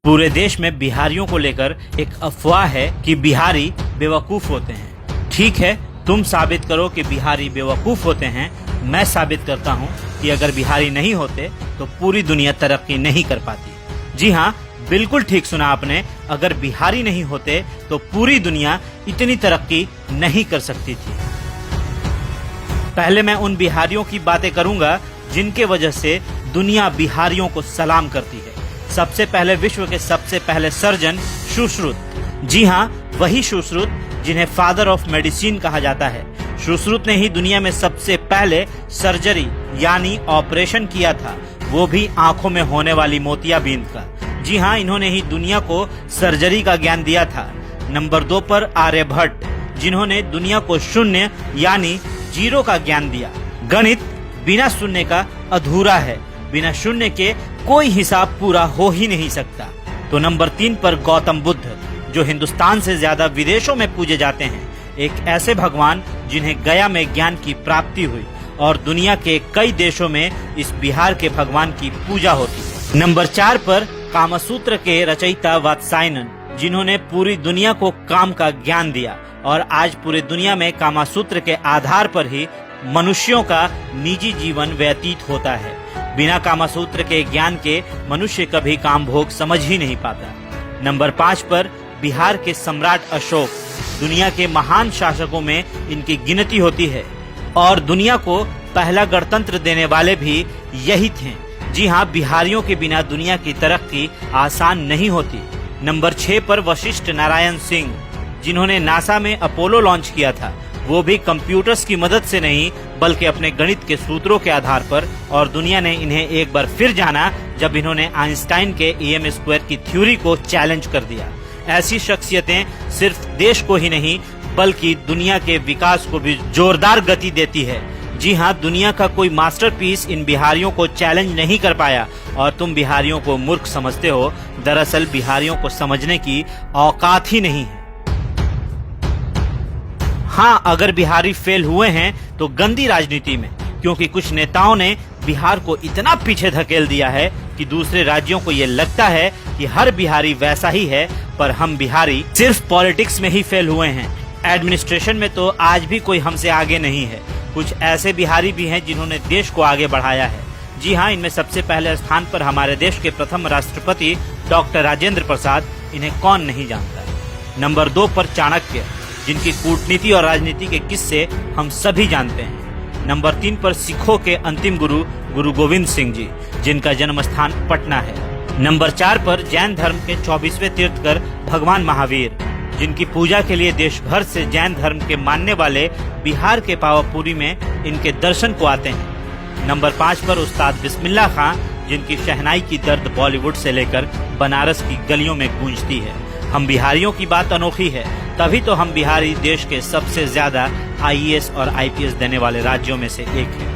पूरे देश में बिहारियों को लेकर एक अफवाह है कि बिहारी बेवकूफ होते हैं। ठीक है, तुम साबित करो कि बिहारी बेवकूफ होते हैं। मैं साबित करता हूँ कि अगर बिहारी नहीं होते तो पूरी दुनिया तरक्की नहीं कर पाती। जी हाँ, बिल्कुल ठीक सुना आपने। अगर बिहारी नहीं होते तो पूरी दुनिया इतनी तरक्की नहीं कर सकती थी। पहले मैं उन बिहारियों की बातें करूंगा जिनके वजह से दुनिया बिहारियों को सलाम करती है। सबसे पहले विश्व के सबसे पहले सर्जन सुश्रुत। जी हाँ, वही सुश्रुत जिन्हें फादर ऑफ मेडिसिन कहा जाता है। सुश्रुत ने ही दुनिया में सबसे पहले सर्जरी यानी ऑपरेशन किया था, वो भी आंखों में होने वाली मोतियाबिंद का। जी हाँ, इन्होंने ही दुनिया को सर्जरी का ज्ञान दिया था। नंबर 2 पर आर्यभट्ट, जिन्होंने दुनिया को शून्य यानी जीरो का ज्ञान दिया। गणित बिना शून्य का अधूरा है, बिना शून्य के कोई हिसाब पूरा हो ही नहीं सकता। तो नंबर 3 पर गौतम बुद्ध, जो हिंदुस्तान से ज्यादा विदेशों में पूजे जाते हैं। एक ऐसे भगवान जिन्हें गया में ज्ञान की प्राप्ति हुई और दुनिया के कई देशों में इस बिहार के भगवान की पूजा होती है। नंबर 4 पर कामसूत्र के रचयिता वात्सायनन, जिन्होंने पूरी दुनिया को काम का ज्ञान दिया और आज पूरी दुनिया में कामसूत्र के आधार पर ही मनुष्यों का निजी जीवन व्यतीत होता है। बिना कामसूत्र के ज्ञान के मनुष्य कभी काम भोग समझ ही नहीं पाता। नंबर 5 पर बिहार के सम्राट अशोक, दुनिया के महान शासकों में इनकी गिनती होती है और दुनिया को पहला गणतंत्र देने वाले भी यही थे। जी हाँ, बिहारियों के बिना दुनिया की तरक्की आसान नहीं होती। नंबर 6 पर वशिष्ठ नारायण सिंह, जिन्होंने नासा में अपोलो लॉन्च किया था, वो भी कंप्यूटर्स की मदद से नहीं बल्कि अपने गणित के सूत्रों के आधार पर। और दुनिया ने इन्हें एक बार फिर जाना जब इन्होंने आइंस्टाइन के EM² की थ्योरी को चैलेंज कर दिया। ऐसी शख्सियतें सिर्फ देश को ही नहीं बल्कि दुनिया के विकास को भी जोरदार गति देती है। जी हाँ, दुनिया का कोई मास्टरपीस इन बिहारियों को चैलेंज नहीं कर पाया और तुम बिहारियों को मूर्ख समझते हो। दरअसल बिहारियों को समझने की औकात ही नहीं है। हाँ, अगर बिहारी फेल हुए हैं तो गंदी राजनीति में, क्योंकि कुछ नेताओं ने बिहार को इतना पीछे धकेल दिया है कि दूसरे राज्यों को ये लगता है कि हर बिहारी वैसा ही है। पर हम बिहारी सिर्फ पॉलिटिक्स में ही फेल हुए हैं, एडमिनिस्ट्रेशन में तो आज भी कोई हमसे आगे नहीं है। कुछ ऐसे बिहारी भी हैं जिन्होंने देश को आगे बढ़ाया है। जी हाँ, इनमें सबसे पहले स्थान पर हमारे देश के प्रथम राष्ट्रपति डॉक्टर राजेंद्र प्रसाद, इन्हें कौन नहीं जानता। नंबर 2 पर चाणक्य, जिनकी कूटनीति और राजनीति के किस्से हम सभी जानते हैं। नंबर 3 पर सिखों के अंतिम गुरु गुरु गोविंद सिंह जी, जिनका जन्म स्थान पटना है। नंबर 4 पर जैन धर्म के 24वें तीर्थकर भगवान महावीर, जिनकी पूजा के लिए देश भर से जैन धर्म के मानने वाले बिहार के पावापुरी में इनके दर्शन को आते हैं। नंबर 5 पर उस्ताद बिस्मिल्लाह खां, जिनकी शहनाई की दर्द बॉलीवुड से लेकर बनारस की गलियों में गूंजती है। हम बिहारियों की बात अनोखी है, तभी तो हम बिहारी देश के सबसे ज्यादा IAS और IPS देने वाले राज्यों में से एक है।